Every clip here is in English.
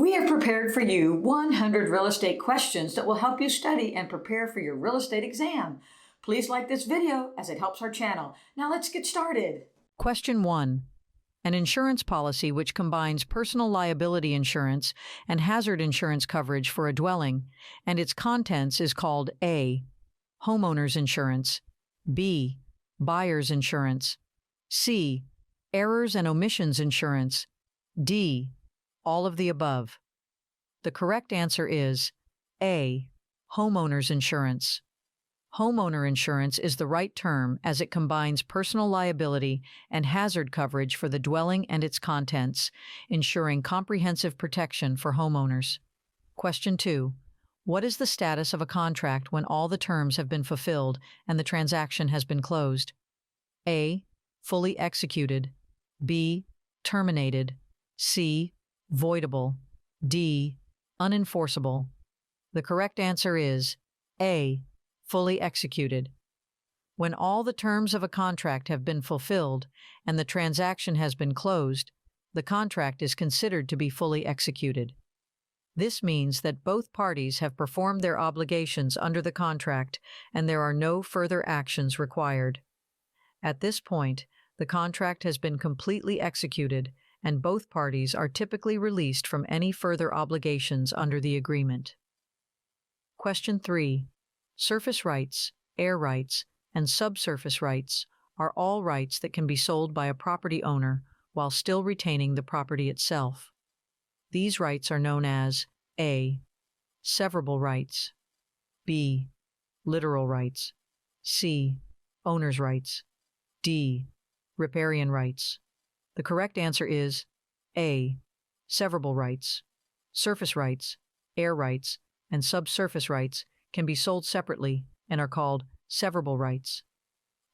We have prepared for you 100 real estate questions that will help you study and prepare for your real estate exam. Please like this video as it helps our channel. Now let's get started. Question 1. An insurance policy which combines personal liability insurance and hazard insurance coverage for a dwelling, and its contents is called A. Homeowner's insurance, B. Buyer's insurance, C. Errors and omissions insurance, D. All of the above. The correct answer is A. Homeowner's insurance. Homeowner insurance is the right term as it combines personal liability and hazard coverage for the dwelling and its contents, ensuring comprehensive protection for homeowners. Question 2. What is the status of a contract when all the terms have been fulfilled and the transaction has been closed? A. Fully executed. B. Terminated. C. Voidable. D. Unenforceable. The correct answer is A. Fully executed. When all the terms of a contract have been fulfilled and the transaction has been closed, the contract is considered to be fully executed. This means that both parties have performed their obligations under the contract and there are no further actions required. At this point, the contract has been completely executed and both parties are typically released from any further obligations under the agreement. Question 3. Surface rights, air rights, and subsurface rights are all rights that can be sold by a property owner while still retaining the property itself. These rights are known as A. Severable rights, B. Literal rights, C. Owner's rights, D. Riparian rights. The correct answer is A. Severable rights. Surface rights, air rights, and subsurface rights can be sold separately and are called severable rights.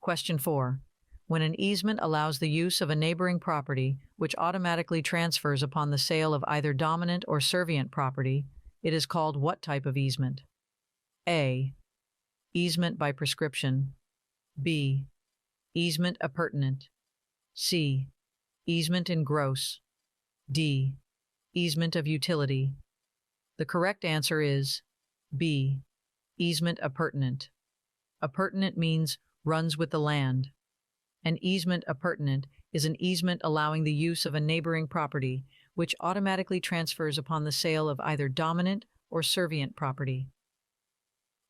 Question 4. When an easement allows the use of a neighboring property which automatically transfers upon the sale of either dominant or servient property, it is called what type of easement? A. Easement by prescription. B. Easement appurtenant. C. Easement in gross. D. Easement of utility. The correct answer is B. Easement appurtenant. Appurtenant means runs with the land. An easement appurtenant is an easement allowing the use of a neighboring property, which automatically transfers upon the sale of either dominant or servient property.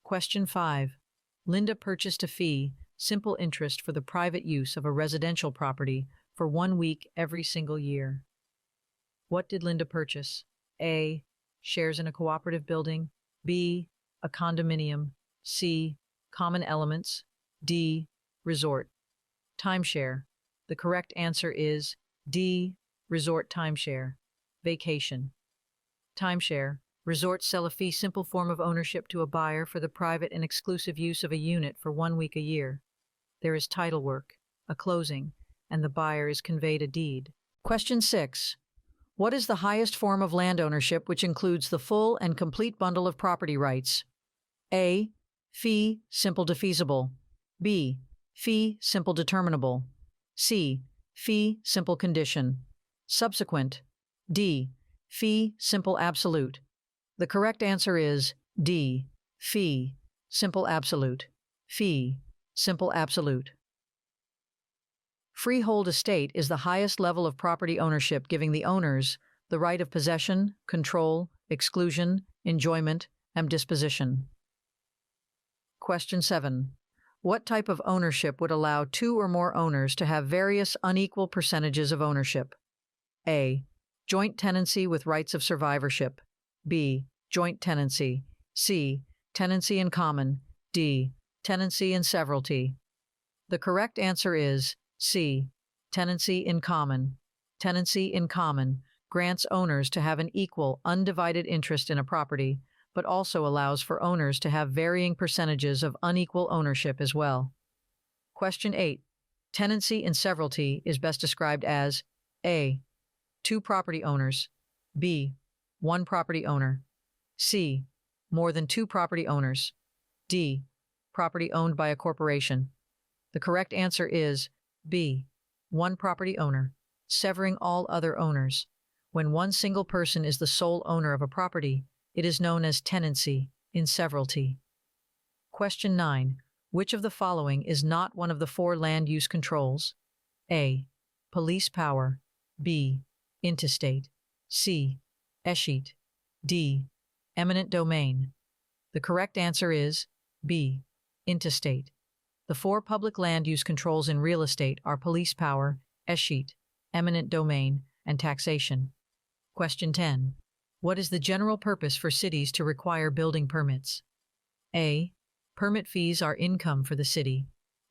Question 5. Linda purchased a fee, simple interest for the private use of a residential property for 1 week every single year. What did Linda purchase? A. Shares in a cooperative building. B. A condominium. C. Common elements. D. Resort. Timeshare. The correct answer is D. Resort timeshare. Vacation. Timeshare. Resorts sell a fee simple form of ownership to a buyer for the private and exclusive use of a unit for 1 week a year. There is title work, a closing, and the buyer is conveyed a deed. Question 6. What is the highest form of land ownership which includes the full and complete bundle of property rights? A. Fee simple defeasible. B. Fee simple determinable. C. Fee simple condition. Subsequent. D. Fee simple absolute. The correct answer is D. Fee simple absolute. Fee simple absolute. Freehold estate is the highest level of property ownership, giving the owners the right of possession, control, exclusion, enjoyment, and disposition. Question 7. What type of ownership would allow 2 or more owners to have various unequal percentages of ownership? A. Joint tenancy with rights of survivorship. B. Joint tenancy. C. Tenancy in common. D. Tenancy in severalty. The correct answer is C. Tenancy in common. Tenancy in common grants owners to have an equal, undivided interest in a property, but also allows for owners to have varying percentages of unequal ownership as well. Question 8. Tenancy in severalty is best described as A. 2 property owners. B. 1 property owner. C. More than 2 property owners. D. Property owned by a corporation. The correct answer is B. 1 property owner, severing all other owners. When one single person is the sole owner of a property, it is known as tenancy in severalty. Question 9. Which of the following is not one of the four land use controls? A. Police power. B. Intestate. C. Escheat. D. Eminent domain. The correct answer is B. Intestate. The four public land use controls in real estate are police power, escheat, eminent domain, and taxation. Question 10. What is the general purpose for cities to require building permits? A. Permit fees are income for the city.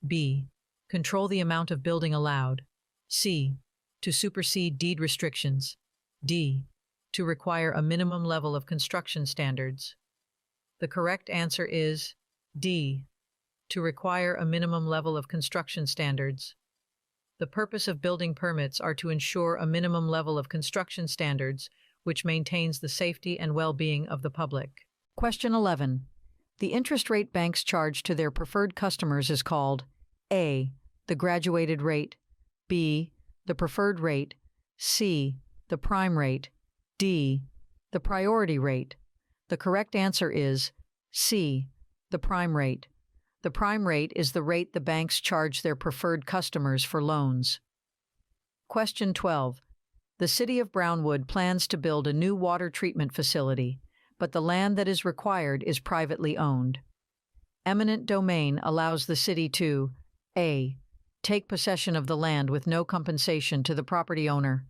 B. Control the amount of building allowed. C. To supersede deed restrictions. D. To require a minimum level of construction standards. The correct answer is D. To require a minimum level of construction standards. The purpose of building permits are to ensure a minimum level of construction standards which maintains the safety and well-being of the public. Question 11. The interest rate banks charge to their preferred customers is called A. The graduated rate. B. The preferred rate. C. The prime rate. D. The priority rate. The correct answer is C. The prime rate. The prime rate is the rate the banks charge their preferred customers for loans. Question 12. The City of Brownwood plans to build a new water treatment facility, but the land that is required is privately owned. Eminent domain allows the city to A. Take possession of the land with no compensation to the property owner.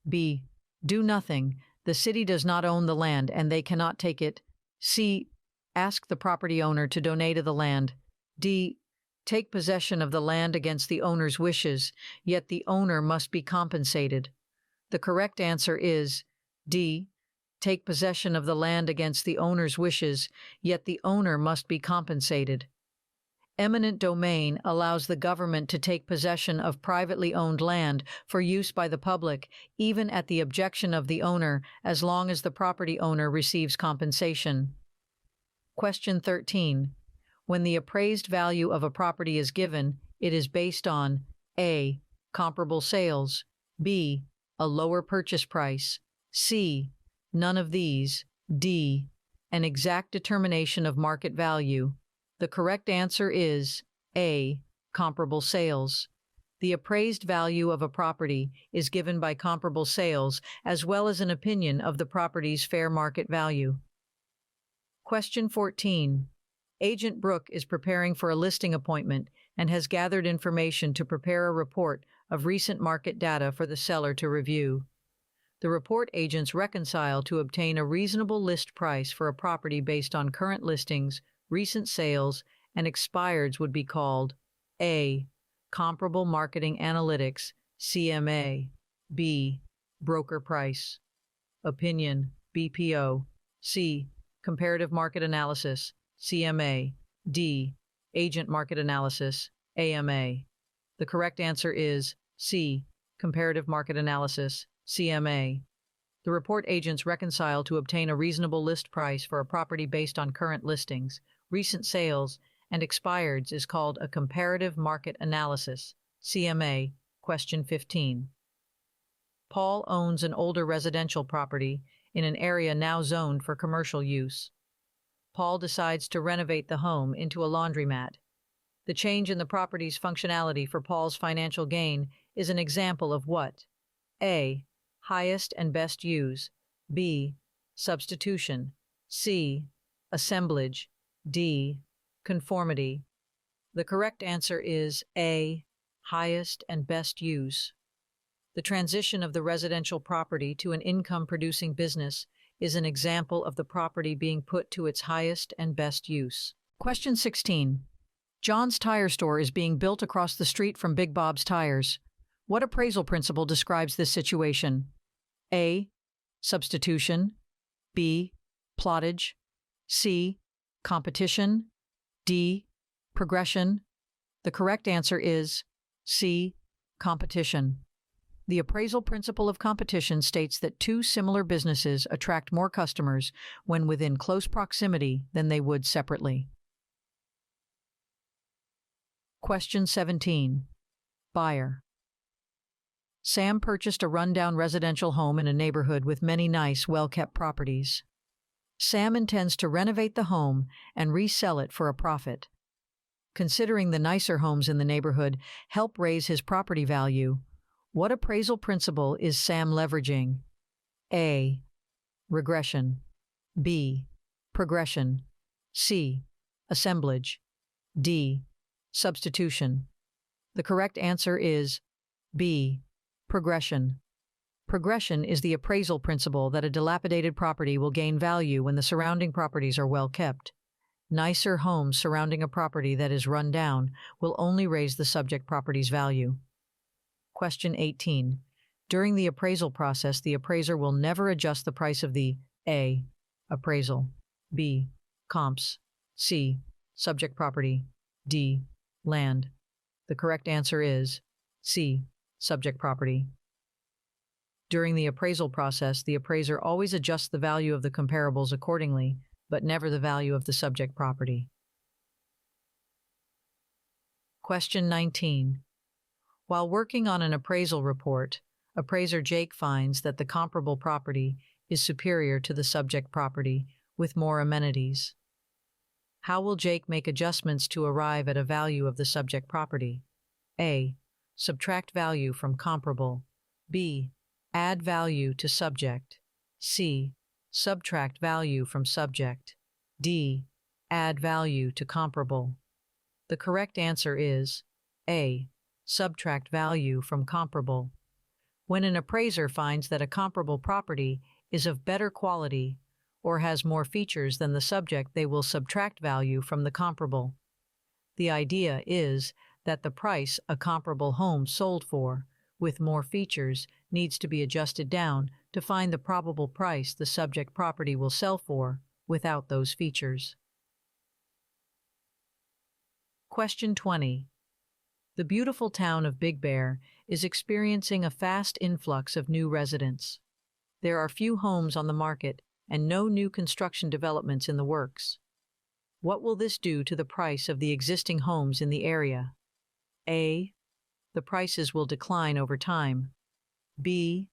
B. Do nothing. The city does not own the land and they cannot take it. C. Ask the property owner to donate the land. D. Take possession of the land against the owner's wishes, yet the owner must be compensated. The correct answer is D. Take possession of the land against the owner's wishes, yet the owner must be compensated. Eminent domain allows the government to take possession of privately owned land for use by the public, even at the objection of the owner, as long as the property owner receives compensation. Question 13. When the appraised value of a property is given, it is based on A. Comparable sales. B. A lower purchase price. C. None of these. D. An exact determination of market value. The correct answer is A. Comparable sales. The appraised value of a property is given by comparable sales as well as an opinion of the property's fair market value. Question 14. Agent Brooke is preparing for a listing appointment and has gathered information to prepare a report of recent market data for the seller to review. The report agents reconcile to obtain a reasonable list price for a property based on current listings, recent sales, and expireds would be called A. Comparable Marketing Analytics, CMA. B. Broker Price. Opinion, BPO. C. Comparative Market Analysis, CMA. D. Agent Market Analysis, AMA. The correct answer is C. Comparative Market Analysis, CMA. The report agents reconcile to obtain a reasonable list price for a property based on current listings, recent sales, and expireds is called a comparative market analysis, CMA. Question 15. Paul owns an older residential property in an area now zoned for commercial use. Paul decides to renovate the home into a laundromat. The change in the property's functionality for Paul's financial gain is an example of what? A. Highest and best use. B. Substitution. C. Assemblage. D. Conformity. The correct answer is A. Highest and best use. The transition of the residential property to an income-producing business is an example of the property being put to its highest and best use. Question 16. John's Tire Store is being built across the street from Big Bob's Tires. What appraisal principle describes this situation? A. Substitution. B. Plottage. C. Competition. D. Progression. The correct answer is C. Competition. The appraisal principle of competition states that two similar businesses attract more customers when within close proximity than they would separately. Question 17. Buyer. Sam purchased a rundown residential home in a neighborhood with many nice, well-kept properties. Sam intends to renovate the home and resell it for a profit. Considering the nicer homes in the neighborhood help raise his property value, what appraisal principle is Sam leveraging? A. Regression. B. Progression. C. Assemblage. D. Substitution. The correct answer is B. Progression. Progression is the appraisal principle that a dilapidated property will gain value when the surrounding properties are well kept. Nicer homes surrounding a property that is run down will only raise the subject property's value. Question 18. During the appraisal process, the appraiser will never adjust the price of the A. Appraisal, B. Comps, C. Subject property, D. Land. The correct answer is C. Subject property. During the appraisal process, the appraiser always adjusts the value of the comparables accordingly, but never the value of the subject property. Question 19. While working on an appraisal report, appraiser Jake finds that the comparable property is superior to the subject property with more amenities. How will Jake make adjustments to arrive at a value of the subject property? A. Subtract value from comparable. B. Add value to subject. C. Subtract value from subject. D. Add value to comparable. The correct answer is A. Subtract value from comparable. When an appraiser finds that a comparable property is of better quality or has more features than the subject, they will subtract value from the comparable. The idea is that the price a comparable home sold for, with more features, needs to be adjusted down to find the probable price the subject property will sell for without those features. Question 20. The beautiful town of Big Bear is experiencing a fast influx of new residents. There are few homes on the market and no new construction developments in the works. What will this do to the price of the existing homes in the area? A. The prices will decline over time. B.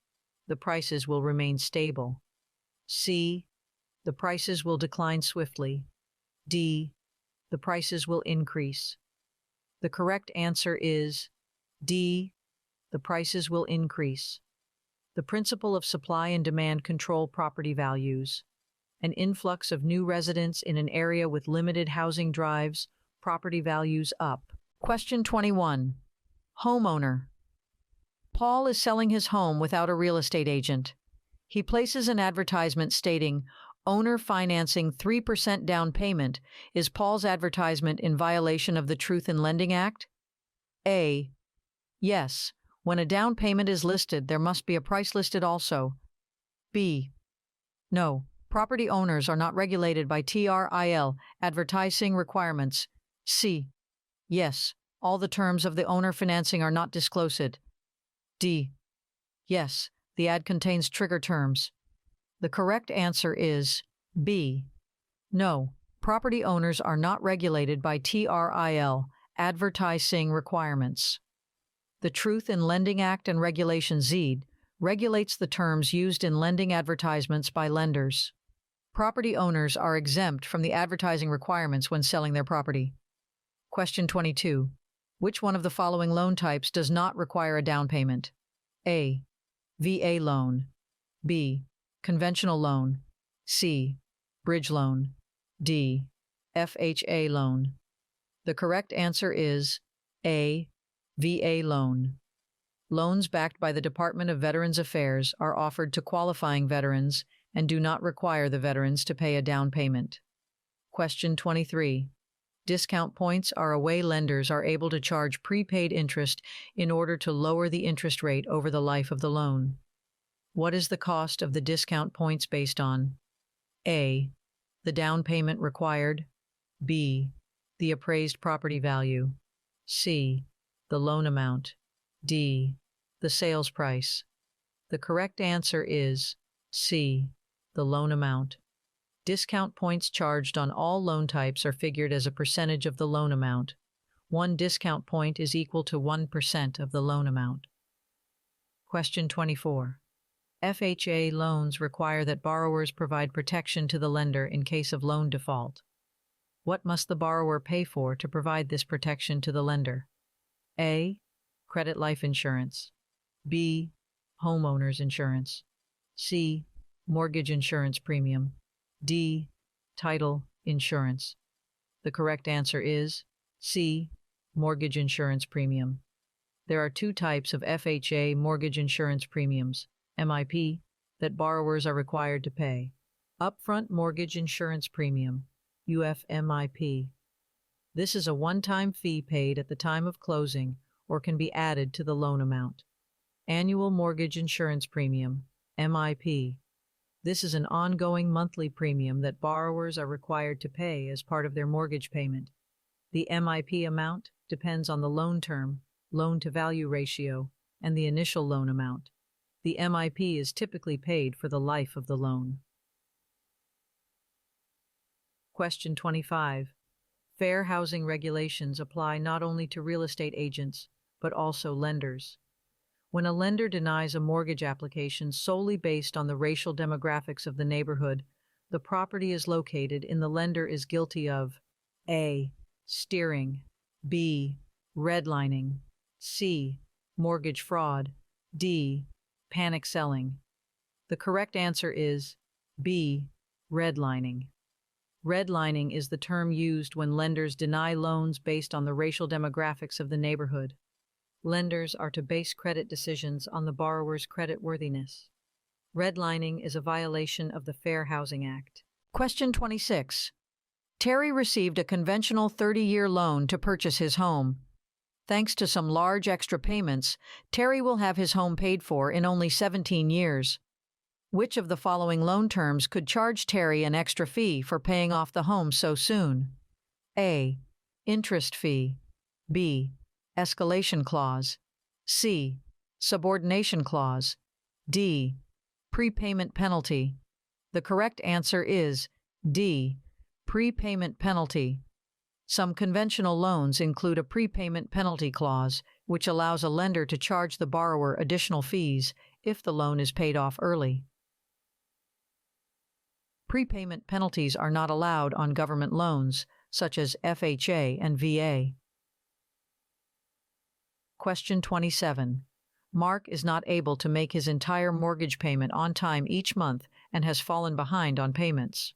The prices will remain stable. C. The prices will decline swiftly. D. The prices will increase. The correct answer is D. The prices will increase. The principle of supply and demand control property values. An influx of new residents in an area with limited housing drives property values up. Question 21. Homeowner. Paul is selling his home without a real estate agent. He places an advertisement stating, "Owner financing 3% down payment." Is Paul's advertisement in violation of the Truth in Lending Act? A. Yes. When a down payment is listed, there must be a price listed also. B. No. Property owners are not regulated by TRIL advertising requirements. C. Yes. All the terms of the owner financing are not disclosed. D. Yes. The ad contains trigger terms. The correct answer is B. No. Property owners are not regulated by TRIL advertising requirements. The Truth in Lending Act and Regulation Z regulates the terms used in lending advertisements by lenders. Property owners are exempt from the advertising requirements when selling their property. Question 22. Which one of the following loan types does not require a down payment? A. VA loan. B. Conventional loan. C. Bridge loan. D. FHA loan. The correct answer is A. VA loan. Loans backed by the Department of Veterans Affairs are offered to qualifying veterans and do not require the veterans to pay a down payment. Question 23. Discount points are a way lenders are able to charge prepaid interest in order to lower the interest rate over the life of the loan. What is the cost of the discount points based on? A. The down payment required. B. The appraised property value. C. The loan amount. D. The sales price. The correct answer is C. The loan amount. Discount points charged on all loan types are figured as a percentage of the loan amount. 1 discount point is equal to 1% of the loan amount. Question 24. FHA loans require that borrowers provide protection to the lender in case of loan default. What must the borrower pay for to provide this protection to the lender? A. Credit life insurance. B. Homeowner's insurance. C. Mortgage insurance premium. D. Title insurance. The correct answer is C. Mortgage insurance premium. There are two types of FHA mortgage insurance premiums, MIP, that borrowers are required to pay. Upfront mortgage insurance premium, UFMIP. This is a one-time fee paid at the time of closing or can be added to the loan amount. Annual mortgage insurance premium, MIP. This is an ongoing monthly premium that borrowers are required to pay as part of their mortgage payment. The MIP amount depends on the loan term, loan-to-value ratio, and the initial loan amount. The MIP is typically paid for the life of the loan. Question 25. Fair housing regulations apply not only to real estate agents, but also lenders. When a lender denies a mortgage application solely based on the racial demographics of the neighborhood, the property is located in, the lender is guilty of A. Steering, B. Redlining, C. Mortgage fraud, D. Panic selling. The correct answer is B. Redlining. Redlining is the term used when lenders deny loans based on the racial demographics of the neighborhood. Lenders are to base credit decisions on the borrower's creditworthiness. Redlining is a violation of the Fair Housing Act. Question 26. Terry received a conventional 30-year loan to purchase his home. Thanks to some large extra payments, Terry will have his home paid for in only 17 years. Which of the following loan terms could charge Terry an extra fee for paying off the home so soon? A. Interest fee. B. Escalation clause. C. Subordination clause. D. Prepayment penalty. The correct answer is D. Prepayment penalty. Some conventional loans include a prepayment penalty clause, which allows a lender to charge the borrower additional fees if the loan is paid off early. Prepayment penalties are not allowed on government loans, such as FHA and VA. Question 27. Mark is not able to make his entire mortgage payment on time each month and has fallen behind on payments.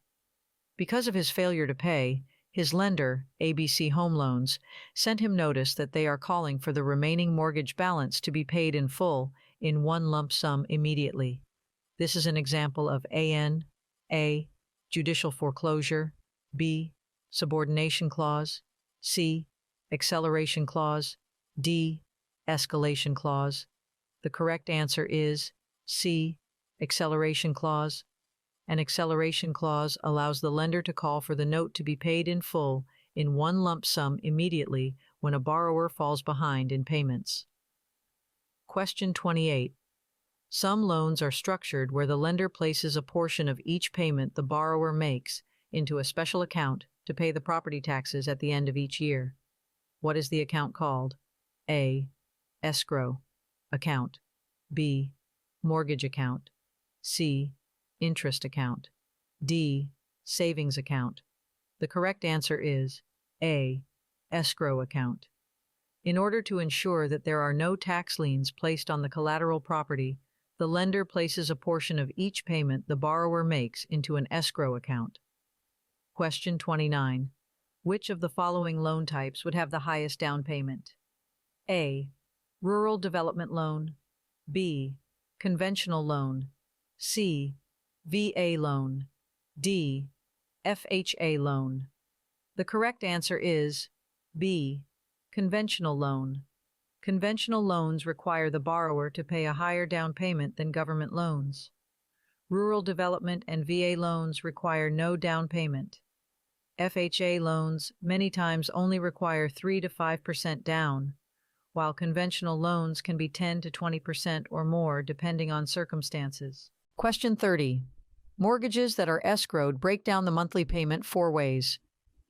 Because of his failure to pay, his lender, ABC Home Loans, sent him notice that they are calling for the remaining mortgage balance to be paid in full in one lump sum immediately. This is an example of A. Judicial foreclosure, B. Subordination clause, C. Acceleration clause, D. Escalation clause. The correct answer is C. Acceleration clause. An acceleration clause allows the lender to call for the note to be paid in full in one lump sum immediately when a borrower falls behind in payments. Question 28. Some loans are structured where the lender places a portion of each payment the borrower makes into a special account to pay the property taxes at the end of each year. What is the account called? A. Escrow account. B. Mortgage account. C. Interest account. D. Savings account. The correct answer is A. Escrow account. In order to ensure that there are no tax liens placed on the collateral property, the lender places a portion of each payment the borrower makes into an escrow account. Question 29. Which of the following loan types would have the highest down payment? A. Rural development loan. B. Conventional loan. C. VA loan. D. FHA loan. The correct answer is B. Conventional loan. Conventional loans require the borrower to pay a higher down payment than government loans. Rural development and VA loans require no down payment. FHA loans many times only require 3 to 5% down, while conventional loans can be 10 to 20% or more depending on circumstances. Question 30. Mortgages that are escrowed break down the monthly payment 4 ways.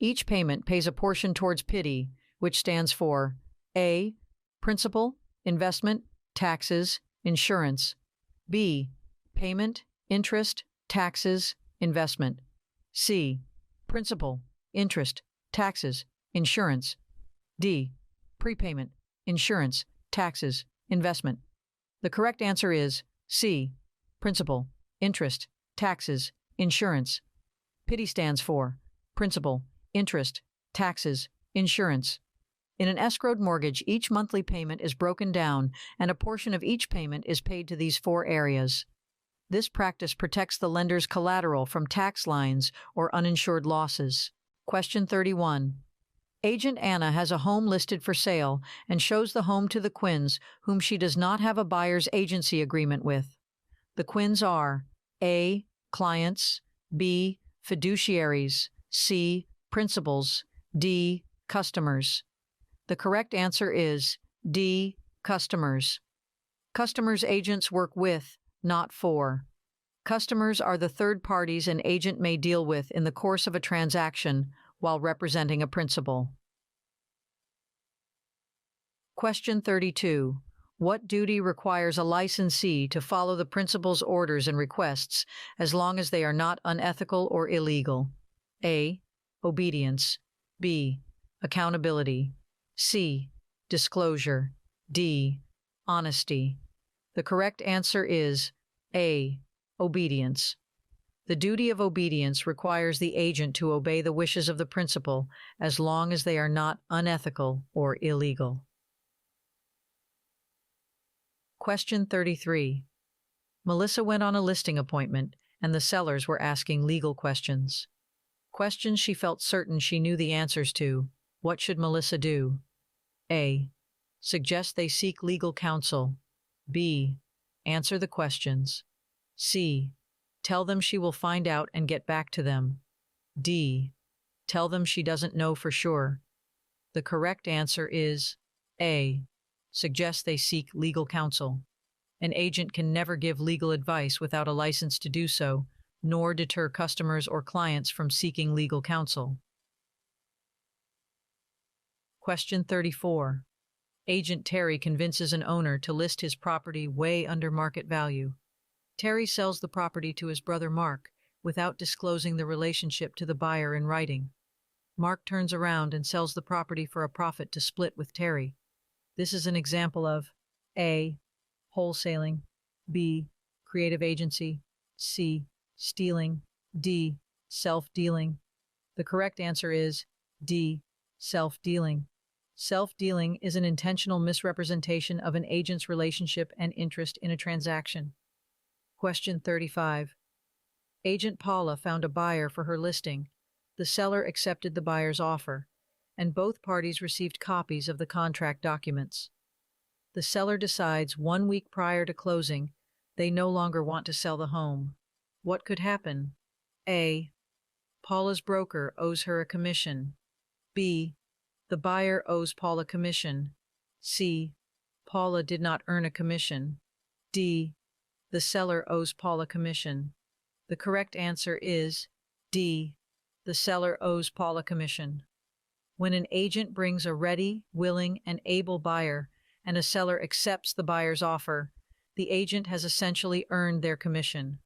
Each payment pays a portion towards PITI, which stands for A. Principal, investment, taxes, insurance. B. Payment, interest, taxes, investment. C. Principal, interest, taxes, insurance. D. Prepayment, insurance, taxes, investment. The correct answer is C. Principal, interest, taxes, insurance. PITI stands for Principal, Interest, Taxes, Insurance. In an escrowed mortgage, each monthly payment is broken down and a portion of each payment is paid to these four areas. This practice protects the lender's collateral from tax lines or uninsured losses. Question 31. Agent Anna has a home listed for sale and shows the home to the Quinns, whom she does not have a buyer's agency agreement with. The Quinns are A. Clients, B. Fiduciaries, C. Principals, D. Customers. The correct answer is D. Customers. Customers agents work with, not for. Customers are the third parties an agent may deal with in the course of a transaction while representing a principal. Question 32. What duty requires a licensee to follow the principal's orders and requests as long as they are not unethical or illegal? A. Obedience. B. Accountability. C. Disclosure. D. Honesty. The correct answer is A. Obedience. The duty of obedience requires the agent to obey the wishes of the principal as long as they are not unethical or illegal. Question 33. Melissa went on a listing appointment, and the sellers were asking legal questions. Questions she felt certain she knew the answers to. What should Melissa do? A. Suggest they seek legal counsel. B. Answer the questions. C. Tell them she will find out and get back to them. D. Tell them she doesn't know for sure. The correct answer is A. Suggest they seek legal counsel. An agent can never give legal advice without a license to do so, nor deter customers or clients from seeking legal counsel. Question 34. Agent Terry convinces an owner to list his property way under market value. Terry sells the property to his brother Mark without disclosing the relationship to the buyer in writing. Mark turns around and sells the property for a profit to split with Terry. This is an example of A. Wholesaling, B. Creative agency, C. Stealing, D. Self-dealing. The correct answer is D. Self-dealing. Self-dealing is an intentional misrepresentation of an agent's relationship and interest in a transaction. Question 35. Agent Paula found a buyer for her listing. The seller accepted the buyer's offer, and both parties received copies of the contract documents. The seller decides 1 week prior to closing they no longer want to sell the home. What could happen? A. Paula's broker owes her a commission. B. The buyer owes Paula a commission. C. Paula did not earn a commission. D. The seller owes Paula a commission. The correct answer is D. The seller owes Paula a commission. When an agent brings a ready, willing, and able buyer, and a seller accepts the buyer's offer, the agent has essentially earned their commission.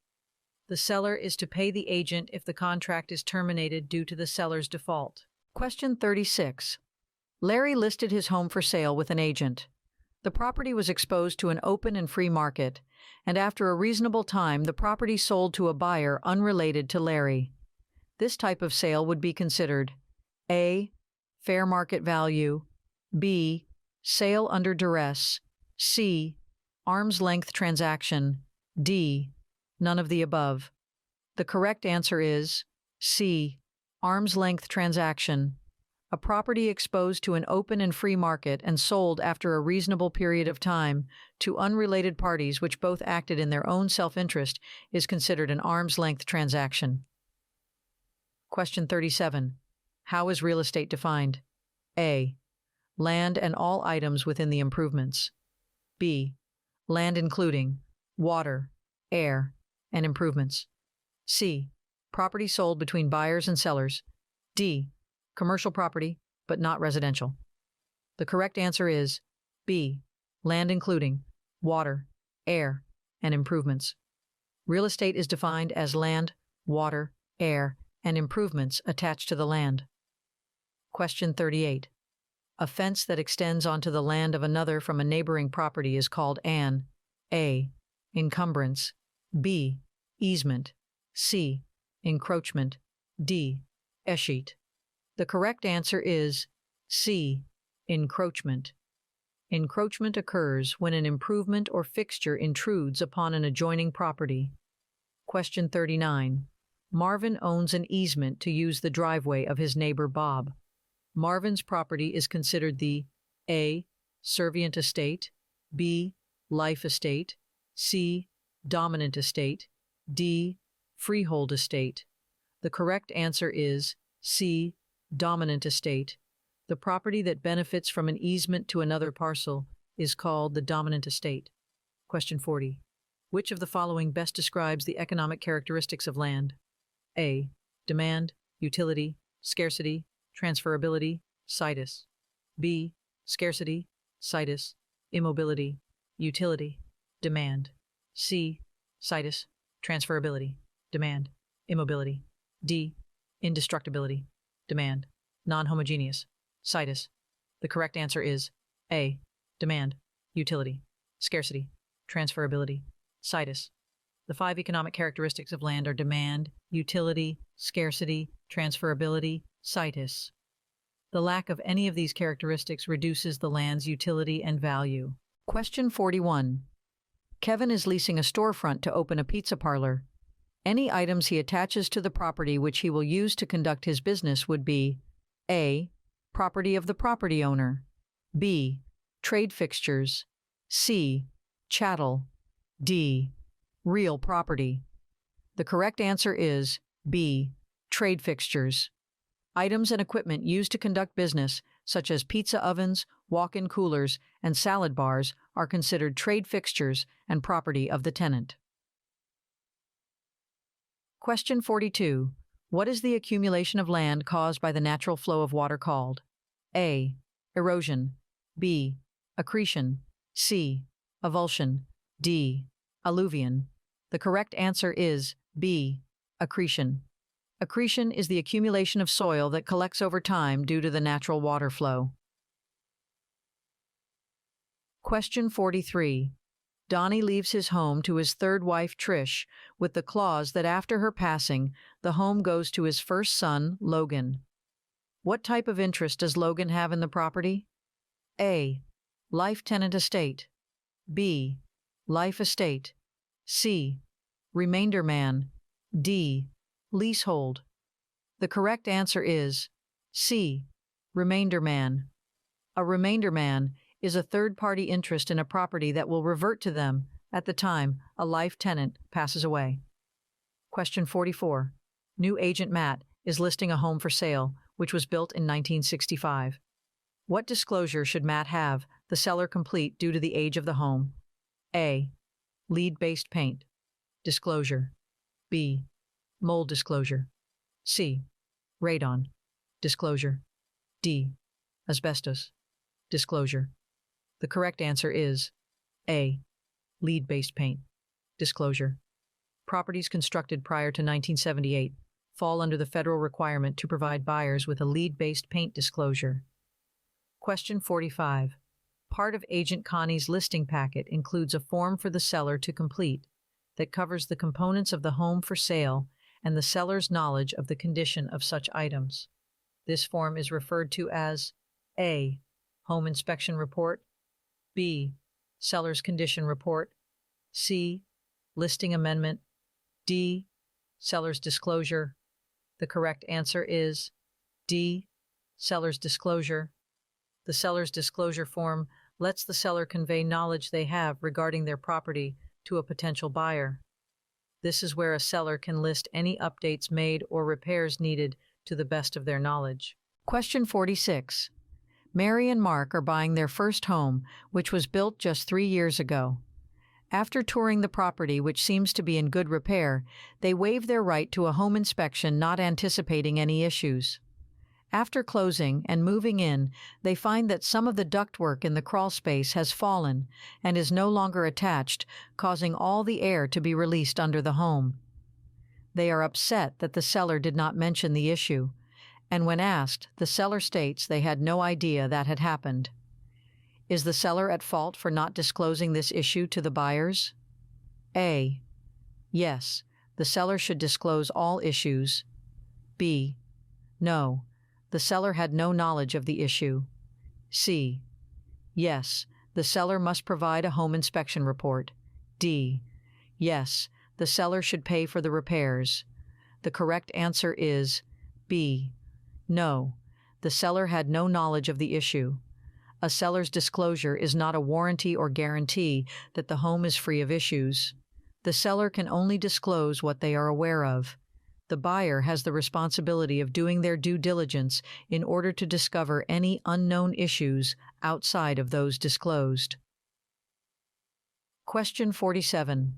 The seller is to pay the agent if the contract is terminated due to the seller's default. Question 36. Larry listed his home for sale with an agent. The property was exposed to an open and free market, and after a reasonable time, the property sold to a buyer unrelated to Larry. This type of sale would be considered A. Fair market value, B. Sale under duress, C. Arm's length transaction, D. None of the above. The correct answer is C. Arm's length transaction. A property exposed to an open and free market and sold after a reasonable period of time to unrelated parties which both acted in their own self-interest is considered an arm's length transaction. Question 37. How is real estate defined? A. Land and all items within the improvements. B. Land including water, air, and improvements. C. Property sold between buyers and sellers. D. Commercial property, but not residential. The correct answer is B. Land including water, air, and improvements. Real estate is defined as land, water, air, and improvements attached to the land. Question 38. A fence that extends onto the land of another from a neighboring property is called an A. Encumbrance, B. Easement, C. Encroachment, D. Escheat. The correct answer is C. Encroachment. Encroachment occurs when an improvement or fixture intrudes upon an adjoining property. Question 39. Marvin owns an easement to use the driveway of his neighbor Bob. Marvin's property is considered the A. Servient estate, B. Life estate, C. Dominant estate, D. Freehold estate. The correct answer is C. Dominant estate. The property that benefits from an easement to another parcel is called the dominant estate. Question 40. Which of the following best describes the economic characteristics of land? A. Demand, utility, scarcity, transferability, situs. B. Scarcity, situs, immobility, utility, demand. C. Situs, transferability, demand, immobility. D. Indestructibility, demand, non-homogeneous, situs. The correct answer is A. Demand, utility, scarcity, transferability, situs. The 5 economic characteristics of land are demand, utility, scarcity, transferability, situs. The lack of any of these characteristics reduces the land's utility and value. Question 41. Kevin is leasing a storefront to open a pizza parlor. Any items he attaches to the property which he will use to conduct his business would be A. Property of the property owner, B. Trade fixtures, C. Chattel, D. Real property. The correct answer is B. Trade fixtures. Items and equipment used to conduct business, such as pizza ovens, walk-in coolers, and salad bars, are considered trade fixtures and property of the tenant. Question 42. What is the accumulation of land caused by the natural flow of water called? A. Erosion, B. Accretion, C. Avulsion, D. Alluvion. The correct answer is B. Accretion. Accretion is the accumulation of soil that collects over time due to the natural water flow. Question 43. Donnie leaves his home to his third wife, Trish, with the clause that after her passing, the home goes to his first son, Logan. What type of interest does Logan have in the property? A. Life tenant estate, B. Life estate, C. Remainder man, D. Leasehold. The correct answer is C. Remainder man. A remainder man is a third-party interest in a property that will revert to them at the time a life tenant passes away. Question 44. New agent Matt is listing a home for sale, which was built in 1965. What disclosure should Matt have the seller complete due to the age of the home? A. Lead-based paint. Disclosure. B. Mold disclosure. C. Radon. Disclosure. D. Asbestos. Disclosure. The correct answer is A. Lead-based paint. Disclosure. Properties constructed prior to 1978 fall under the federal requirement to provide buyers with a lead-based paint disclosure. Question 45. Part of Agent Connie's listing packet includes a form for the seller to complete that covers the components of the home for sale and the seller's knowledge of the condition of such items. This form is referred to as A. Home inspection report, B. Seller's condition report, C. Listing amendment, D. Seller's disclosure. The correct answer is D. Seller's disclosure. The seller's disclosure form lets the seller convey knowledge they have regarding their property to a potential buyer. This is where a seller can list any updates made or repairs needed to the best of their knowledge. Question 46. Mary and Mark are buying their first home, which was built just 3 years ago. After touring the property, which seems to be in good repair, they waive their right to a home inspection, not anticipating any issues. After closing and moving in, they find that some of the ductwork in the crawl space has fallen and is no longer attached, causing all the air to be released under the home. They are upset that the seller did not mention the issue, and when asked, the seller states they had no idea that had happened. Is the seller at fault for not disclosing this issue to the buyers? A. Yes, the seller should disclose all issues. B. No, the seller had no knowledge of the issue. C. Yes, the seller must provide a home inspection report. D. Yes, the seller should pay for the repairs. The correct answer is B. No, the seller had no knowledge of the issue. A seller's disclosure is not a warranty or guarantee that the home is free of issues. The seller can only disclose what they are aware of. The buyer has the responsibility of doing their due diligence in order to discover any unknown issues outside of those disclosed. Question 47.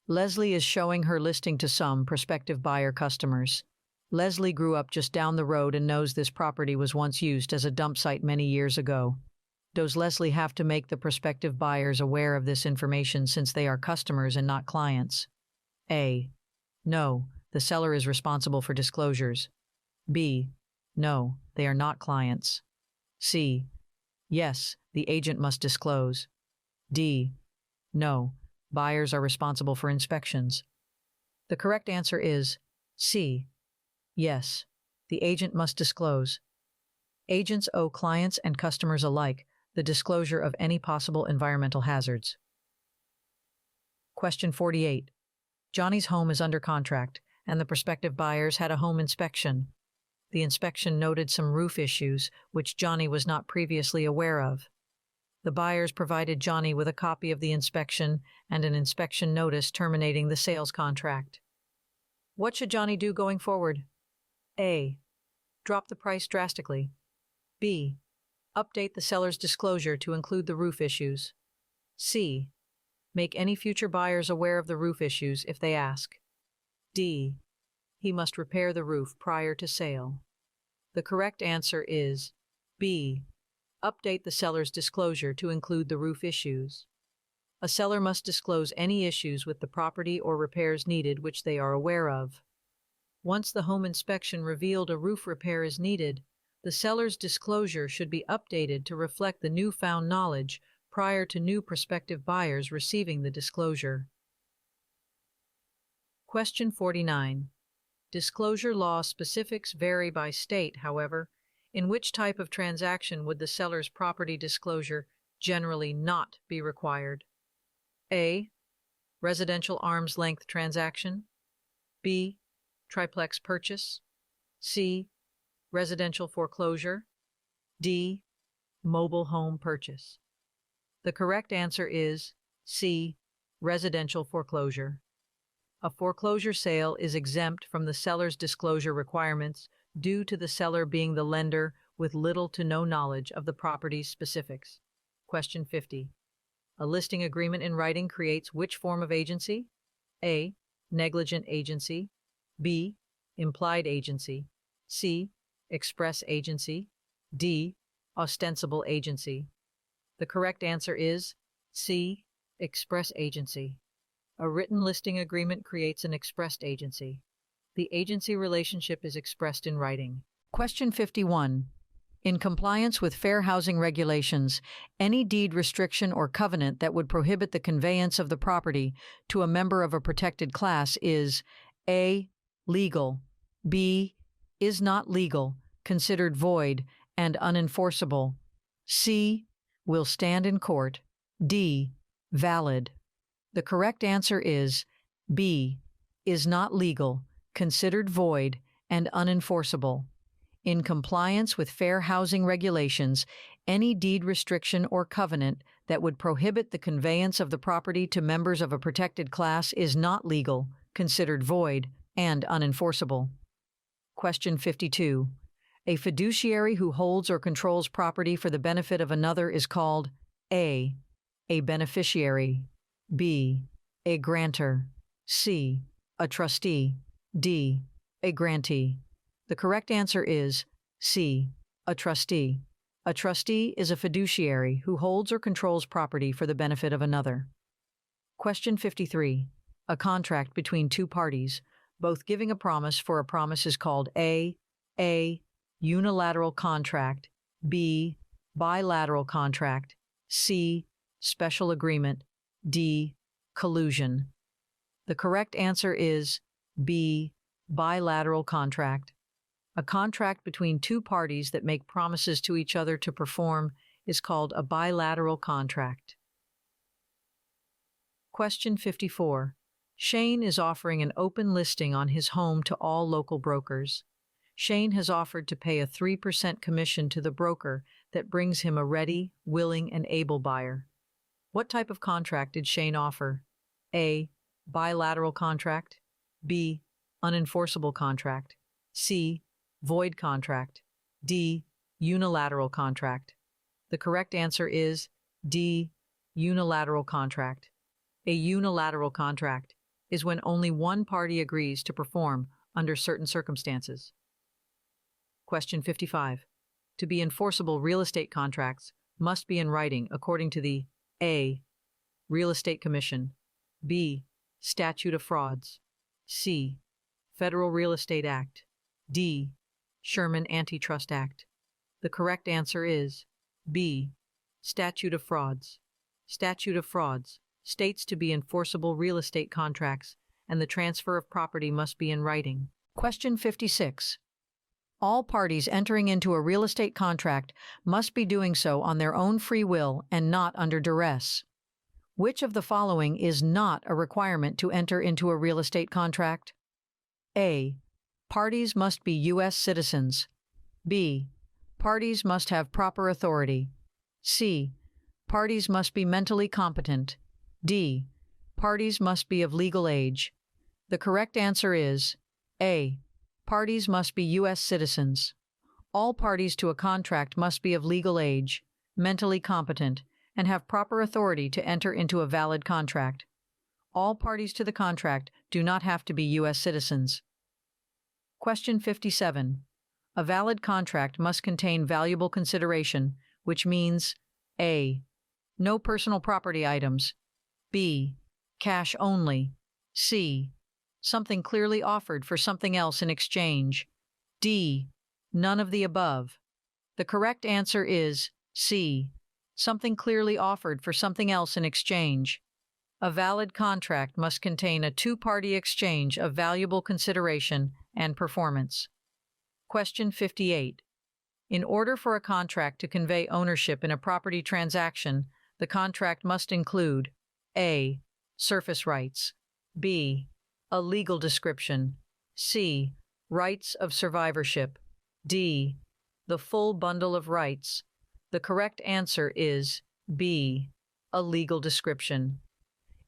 Leslie is showing her listing to some prospective buyer customers. Leslie grew up just down the road and knows this property was once used as a dump site many years ago. Does Leslie have to make the prospective buyers aware of this information since they are customers and not clients? A. No, the seller is responsible for disclosures. B. No, they are not clients. C. Yes, the agent must disclose. D. No, buyers are responsible for inspections. The correct answer is C. Yes, the agent must disclose. Agents owe clients and customers alike the disclosure of any possible environmental hazards. Question 48. Johnny's home is under contract, and the prospective buyers had a home inspection. The inspection noted some roof issues, which Johnny was not previously aware of. The buyers provided Johnny with a copy of the inspection and an inspection notice terminating the sales contract. What should Johnny do going forward? A. Drop the price drastically. B. Update the seller's disclosure to include the roof issues. C. Make any future buyers aware of the roof issues if they ask. D. He must repair the roof prior to sale. The correct answer is B. Update the seller's disclosure to include the roof issues. A seller must disclose any issues with the property or repairs needed which they are aware of. Once the home inspection revealed a roof repair is needed, the seller's disclosure should be updated to reflect the newfound knowledge prior to new prospective buyers receiving the disclosure. Question 49. Disclosure law specifics vary by state, however. In which type of transaction would the seller's property disclosure generally not be required? A. Residential arm's length transaction. B. Triplex purchase. C. Residential foreclosure. D. Mobile home purchase. The correct answer is C. Residential foreclosure. A foreclosure sale is exempt from the seller's disclosure requirements due to the seller being the lender with little to no knowledge of the property's specifics. Question 50. A listing agreement in writing creates which form of agency? A. Negligent agency. B. Implied agency. C. Express agency. D. Ostensible agency. The correct answer is C. Express agency. A written listing agreement creates an expressed agency. The agency relationship is expressed in writing. Question 51. In compliance with fair housing regulations, any deed restriction or covenant that would prohibit the conveyance of the property to a member of a protected class is A. Legal. B. Is not legal, considered void, and unenforceable. C. Will stand in court. D. Valid. The correct answer is B. Is not legal, considered void, and unenforceable. In compliance with fair housing regulations, any deed restriction or covenant that would prohibit the conveyance of the property to members of a protected class is not legal, considered void, and unenforceable. Question 52. A fiduciary who holds or controls property for the benefit of another is called A. A beneficiary. B. A grantor. C. A trustee. D. A grantee. The correct answer is C. A trustee. A trustee is a fiduciary who holds or controls property for the benefit of another. Question 53. A contract between two parties, both giving a promise for a promise is called A. Unilateral contract, B. Bilateral contract, C. Special agreement, D. Collusion. The correct answer is B. Bilateral contract. A contract between two parties that make promises to each other to perform is called a bilateral contract. Question 54. Shane is offering an open listing on his home to all local brokers. Shane has offered to pay a 3% commission to the broker that brings him a ready, willing, and able buyer. What type of contract did Shane offer? A. Bilateral contract, B. Unenforceable contract, C. Void contract, D. Unilateral contract. The correct answer is D. Unilateral contract. A unilateral contract is when only one party agrees to perform under certain circumstances. Question 55. To be enforceable, real estate contracts must be in writing according to the A. Real Estate Commission, B. Statute of Frauds, C. Federal Real Estate Act, D. Sherman Antitrust Act. The correct answer is B. Statute of Frauds. Statute of Frauds states to be enforceable real estate contracts, and the transfer of property must be in writing. Question 56. All parties entering into a real estate contract must be doing so on their own free will and not under duress. Which of the following is not a requirement to enter into a real estate contract? A. Parties must be U.S. citizens. B. Parties must have proper authority. C. Parties must be mentally competent. D. Parties must be of legal age. The correct answer is A. Parties must be U.S. citizens. All parties to a contract must be of legal age, mentally competent, and have proper authority to enter into a valid contract. All parties to the contract do not have to be U.S. citizens. Question 57. A valid contract must contain valuable consideration, which means A. No personal property items. B. Cash only. C. Something clearly offered for something else in exchange. D. None of the above. The correct answer is C. Something clearly offered for something else in exchange. A valid contract must contain a two-party exchange of valuable consideration and performance. Question 58. In order for a contract to convey ownership in a property transaction, the contract must include A. Surface rights, B. A legal description, C. Rights of survivorship, D. The full bundle of rights. The correct answer is B. A legal description.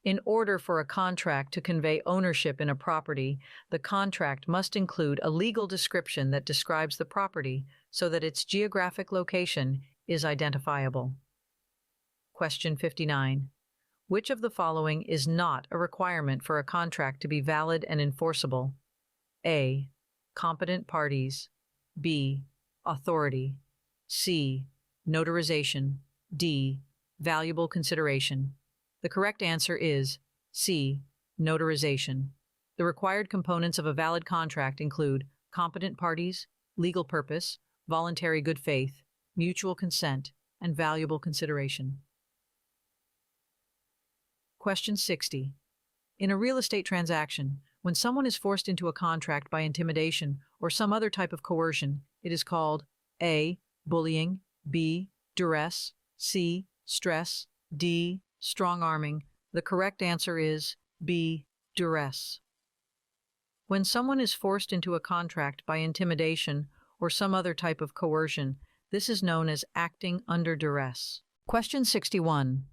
In order for a contract to convey ownership in a property, the contract must include a legal description that describes the property so that its geographic location is identifiable. Question 59. Which of the following is not a requirement for a contract to be valid and enforceable? A. Competent parties. B. Authority. C. Notarization. D. Valuable consideration. The correct answer is C. Notarization. The required components of a valid contract include competent parties, legal purpose, voluntary good faith, mutual consent, and valuable consideration. Question 60. In a real estate transaction, when someone is forced into a contract by intimidation or some other type of coercion, it is called A. Bullying, B. Duress, C. Stress, D. Strong-arming. The correct answer is B. Duress. When someone is forced into a contract by intimidation or some other type of coercion, this is known as acting under duress. Question 61.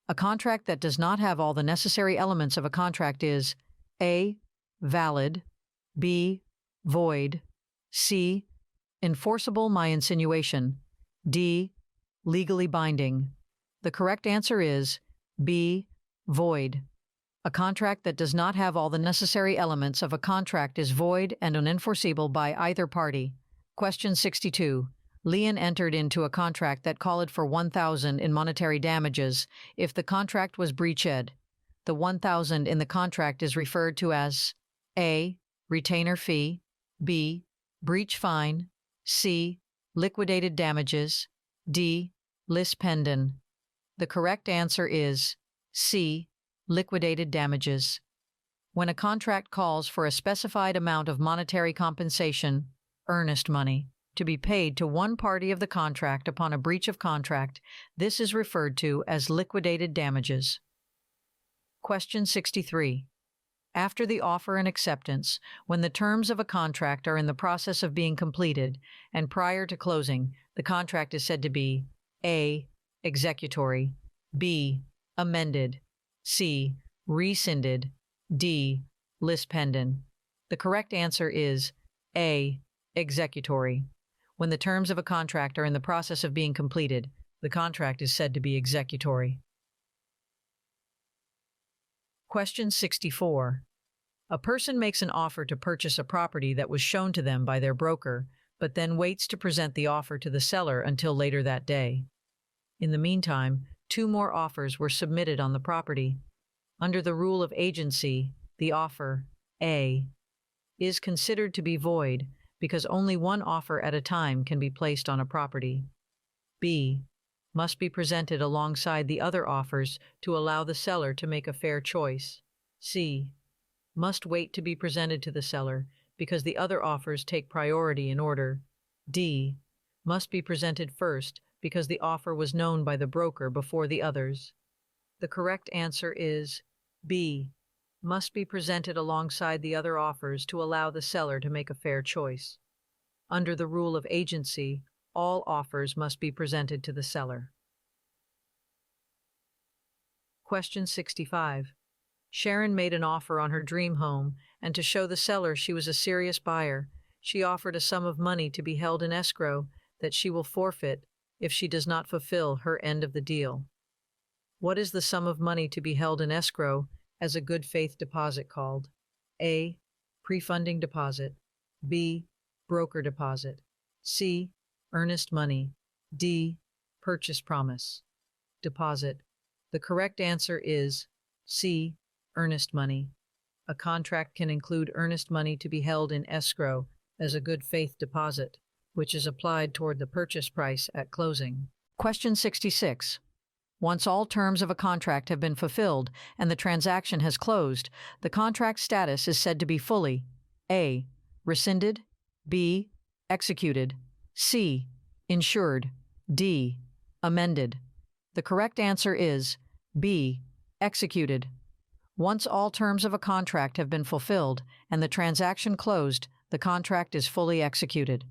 A contract that does not have all the necessary elements of a contract is A. Valid, B. Void, C. Enforceable by insinuation, D. Legally binding. The correct answer is B. Void. A contract that does not have all the necessary elements of a contract is void and unenforceable by either party. Question 62. Leon entered into a contract that called for $1,000 in monetary damages if the contract was breached. The $1,000 in the contract is referred to as A. Retainer fee, B. Breach fine, C. Liquidated damages, D. Lis pendens. The correct answer is C. Liquidated damages. When a contract calls for a specified amount of monetary compensation, earnest money, to be paid to one party of the contract upon a breach of contract, this is referred to as liquidated damages. Question 63. After the offer and acceptance, when the terms of a contract are in the process of being completed and prior to closing, the contract is said to be A. Executory, B. Amended, C. Rescinded, D. Lis pendens. The correct answer is A. Executory. When the terms of a contract are in the process of being completed, the contract is said to be executory. Question 64. A person makes an offer to purchase a property that was shown to them by their broker, but then waits to present the offer to the seller until later that day. In the meantime, 2 more offers were submitted on the property. Under the rule of agency, the offer, A, is considered to be void because only one offer at a time can be placed on a property. B, must be presented alongside the other offers to allow the seller to make a fair choice. C, must wait to be presented to the seller because the other offers take priority in order. D, must be presented first because the offer was known by the broker before the others. The correct answer is B, must be presented alongside the other offers to allow the seller to make a fair choice. Under the rule of agency, all offers must be presented to the seller. Question 65. Sharon made an offer on her dream home, and to show the seller she was a serious buyer, she offered a sum of money to be held in escrow that she will forfeit if she does not fulfill her end of the deal. What is the sum of money to be held in escrow as a good faith deposit called? A. Pre-funding deposit, B. Broker deposit, C. Earnest money, D. Purchase promise. Deposit. The correct answer is C. Earnest money. A contract can include earnest money to be held in escrow as a good faith deposit, which is applied toward the purchase price at closing. Question 66. Once all terms of a contract have been fulfilled and the transaction has closed, the contract status is said to be fully A. Rescinded, B. Executed, C. Insured, D. Amended. The correct answer is B. Executed. Once all terms of a contract have been fulfilled and the transaction closed, the contract is fully executed.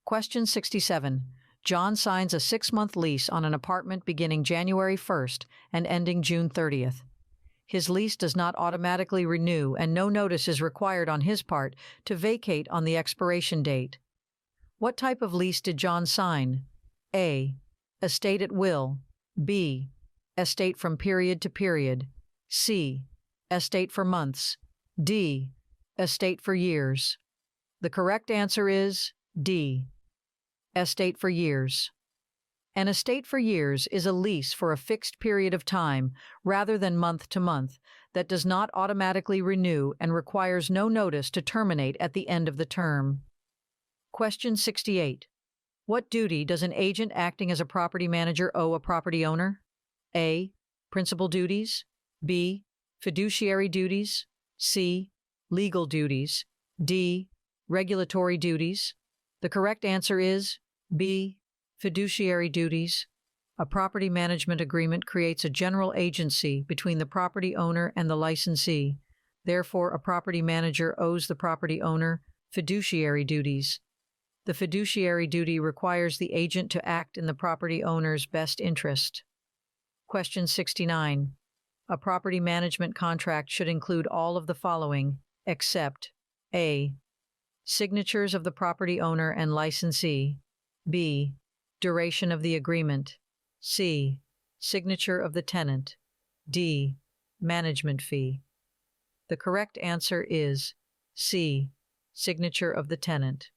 Question 67. John signs a 6-month lease on an apartment beginning January 1st and ending June 30th. His lease does not automatically renew and no notice is required on his part to vacate on the expiration date. What type of lease did John sign? A. Estate at will, B. Estate from period to period, C. Estate for months, D. Estate for years. The correct answer is D. Estate for years. An estate for years is a lease for a fixed period of time rather than month to month that does not automatically renew and requires no notice to terminate at the end of the term. Question 68. What duty does an agent acting as a property manager owe a property owner? A. Principal duties, B. Fiduciary duties, C. Legal duties, D. Regulatory duties. The correct answer is B. Fiduciary duties. A property management agreement creates a general agency between the property owner and the licensee. Therefore, a property manager owes the property owner fiduciary duties. The fiduciary duty requires the agent to act in the property owner's best interest. Question 69. A property management contract should include all of the following, except A. Signatures of the property owner and licensee, B. Duration of the agreement, C. Signature of the tenant, D. Management fee. The correct answer is C. Signature of the tenant.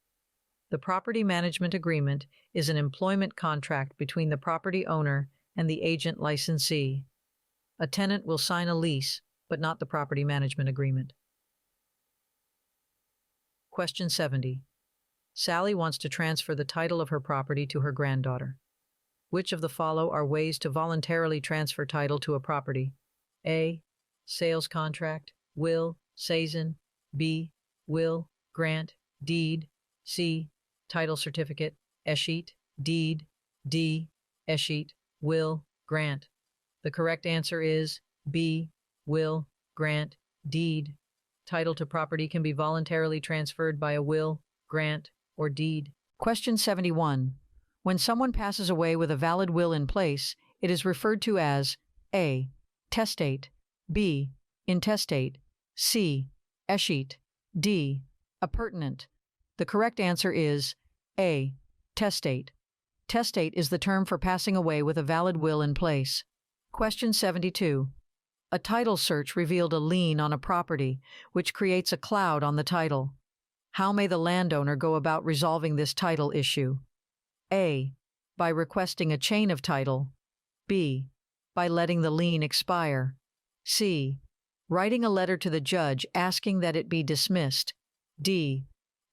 The property management agreement is an employment contract between the property owner and the agent licensee. A tenant will sign a lease, but not the property management agreement. Question 70. Sally wants to transfer the title of her property to her granddaughter. Which of the following are ways to voluntarily transfer title to a property? A. Sales contract, will, seisin. B. Will, grant, deed. C. Title certificate, escheat, deed. D. Escheat, will, grant. The correct answer is B. Will, grant, deed. Title to property can be voluntarily transferred by a will, grant, or deed. Question 71. When someone passes away with a valid will in place, it is referred to as A. Testate, B. Intestate, C. Escheat, D. Appurtenant. The correct answer is A. Testate. Testate is the term for passing away with a valid will in place. Question 72. A title search revealed a lien on a property, which creates a cloud on the title. How may the landowner go about resolving this title issue? A. By requesting a chain of title. B. By letting the lien expire. C. Writing a letter to the judge asking that it be dismissed. D.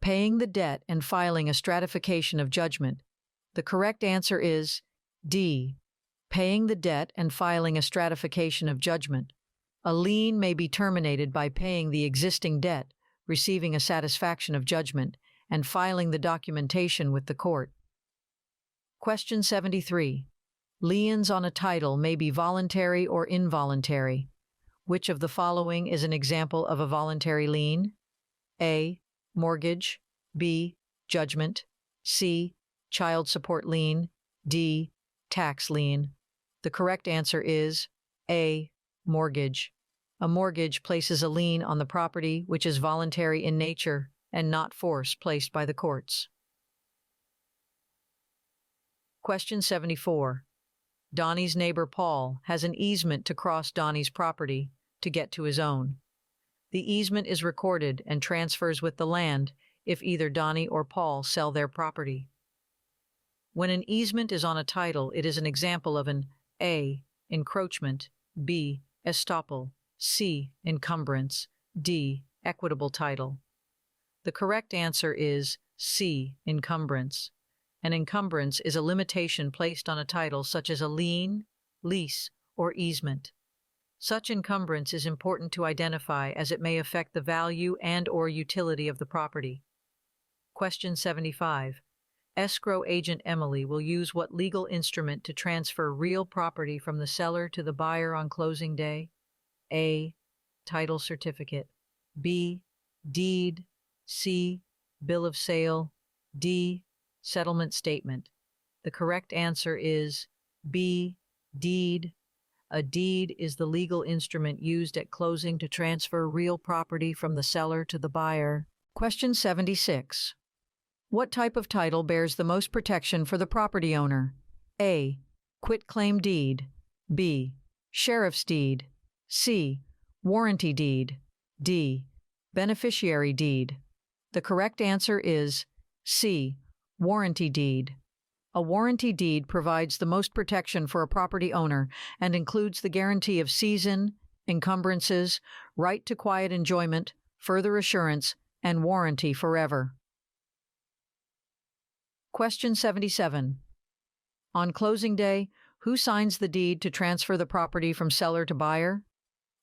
Paying the debt and filing a stratification of judgment. The correct answer is D. Paying the debt and filing a stratification of judgment. A lien may be terminated by paying the existing debt, receiving a satisfaction of judgment, and filing the documentation with the court. Question 73. Liens on a title may be voluntary or involuntary. Which of the following is an example of a voluntary lien? A. Mortgage. B. Judgment. C. Child support lien. D. Tax lien. The correct answer is A. Mortgage. A mortgage places a lien on the property which is voluntary in nature and not force placed by the courts. Question 74. Donnie's neighbor Paul has an easement to cross Donnie's property to get to his own. The easement is recorded and transfers with the land if either Donnie or Paul sell their property. When an easement is on a title, it is an example of an A. Encroachment, B. Estoppel, C. Encumbrance, D. Equitable title. The correct answer is C. Encumbrance. An encumbrance is a limitation placed on a title such as a lien, lease, or easement. Such encumbrance is important to identify as it may affect the value and/or utility of the property. Question 75. Escrow agent Emily will use what legal instrument to transfer real property from the seller to the buyer on closing day? A. Title certificate. B. Deed. C. Bill of sale. D. Settlement statement. The correct answer is B. Deed. A deed is the legal instrument used at closing to transfer real property from the seller to the buyer. Question 76. What type of title bears the most protection for the property owner? A. Quitclaim deed. B. Sheriff's deed. C. Warranty deed. D. Beneficiary deed. The correct answer is C. Warranty deed. A warranty deed provides the most protection for a property owner and includes the guarantee of seisin, encumbrances, right to quiet enjoyment, further assurance, and warranty forever. Question 77. On closing day, who signs the deed to transfer the property from seller to buyer?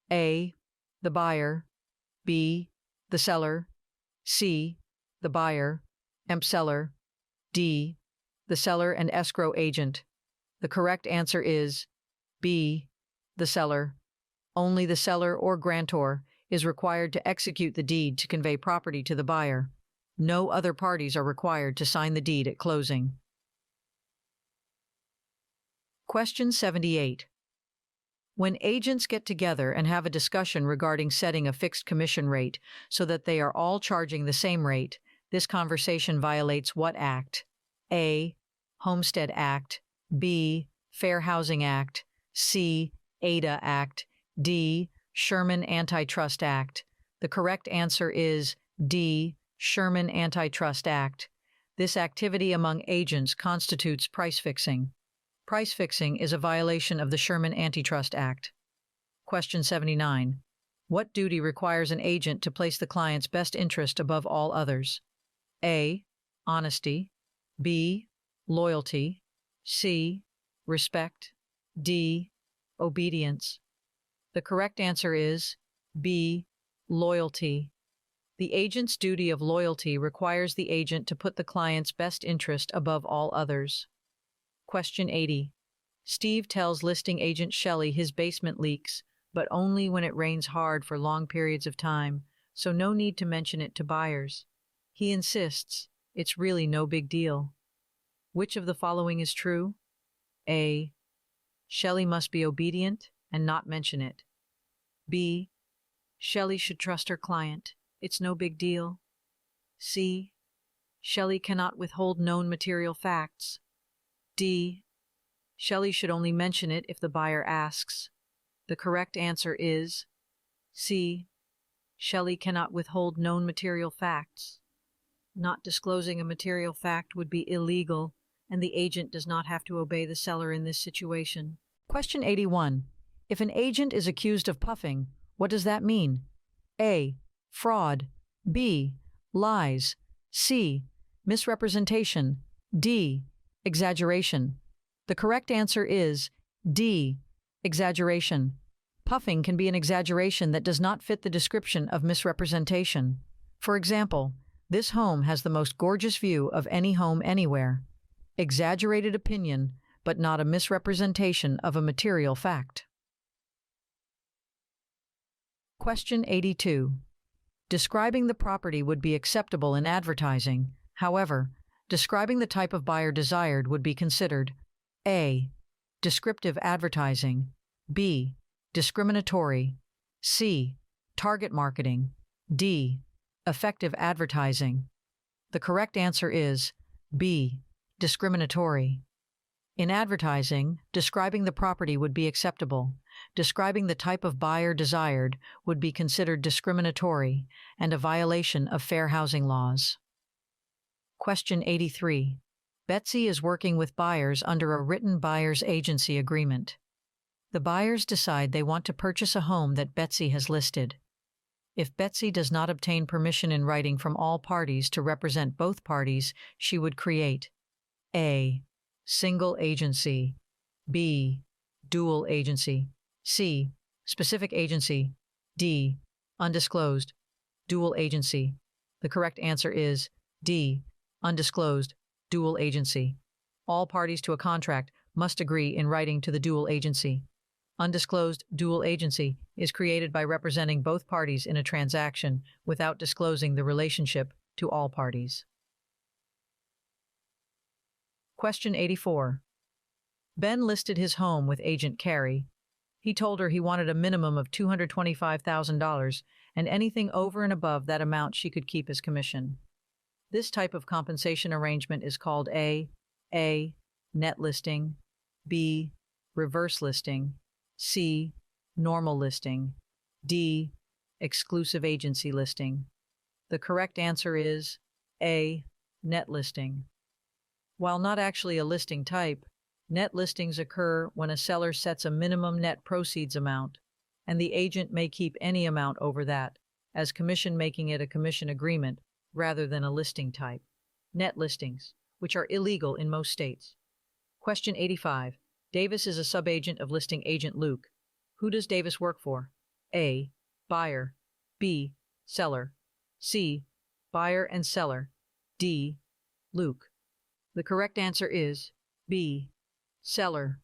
A. The buyer. B. The seller. C. The buyer, seller. D. The seller and escrow agent. The correct answer is B. The seller. Only the seller or grantor is required to execute the deed to convey property to the buyer. No other parties are required to sign the deed at closing. Question 78. When agents get together and have a discussion regarding setting a fixed commission rate so that they are all charging the same rate, this conversation violates what act? A. Homestead Act. B. Fair Housing Act. C. Ada Act. D. Sherman Antitrust Act. The correct answer is D. Sherman Antitrust Act. This activity among agents constitutes price fixing. Price fixing is a violation of the Sherman Antitrust Act. Question 79. What duty requires an agent to place the client's best interest above all others? A. Honesty. B. Loyalty. C. Respect. D. Obedience. The correct answer is B. Loyalty. The agent's duty of loyalty requires the agent to put the client's best interest above all others. Question 80. Steve tells listing agent Shelley his basement leaks, but only when it rains hard for long periods of time, so no need to mention it to buyers. He insists it's really no big deal. Which of the following is true? A. Shelley must be obedient and not mention it. B. Shelley should trust her client. It's no big deal. C. Shelley cannot withhold known material facts. D. Shelley should only mention it if the buyer asks. The correct answer is C. Shelley cannot withhold known material facts. Not disclosing a material fact would be illegal, and the agent does not have to obey the seller in this situation. Question 81. If an agent is accused of puffing, what does that mean? A. Fraud. B. Lies. C. Misrepresentation. D. Exaggeration. The correct answer is D. Exaggeration. Puffing can be an exaggeration that does not fit the description of misrepresentation. For example, this home has the most gorgeous view of any home anywhere. Exaggerated opinion, but not a misrepresentation of a material fact. Question 82. Describing the property would be acceptable in advertising. However, describing the type of buyer desired would be considered A. Descriptive advertising. B. Discriminatory. C. Target marketing. D. Effective advertising. The correct answer is B. Discriminatory. In advertising, describing the property would be acceptable. Describing the type of buyer desired would be considered discriminatory and a violation of fair housing laws. Question 83. Betsy is working with buyers under a written buyer's agency agreement. The buyers decide they want to purchase a home that Betsy has listed. If Betsy does not obtain permission in writing from all parties to represent both parties, she would create A. Single agency. B. Dual agency. C. Specific agency. D. Undisclosed. Dual agency. The correct answer is D. Undisclosed. Dual agency. All parties to a contract must agree in writing to the dual agency. Undisclosed dual agency is created by representing both parties in a transaction without disclosing the relationship to all parties. Question 84. Ben listed his home with Agent Carey. He told her he wanted a minimum of $225,000, and anything over and above that amount she could keep as commission. This type of compensation arrangement is called A. Net listing. B. Reverse listing. C. Normal listing. D. Exclusive agency listing. The correct answer is A. Net listing. While not actually a listing type, net listings occur when a seller sets a minimum net proceeds amount, and the agent may keep any amount over that, as commission, making it a commission agreement rather than a listing type. Net listings, which are illegal in most states. Question 85. Davis is a subagent of listing agent Luke. Who does Davis work for? A. Buyer. B. Seller. C. Buyer and seller. D. Luke. The correct answer is B. Seller.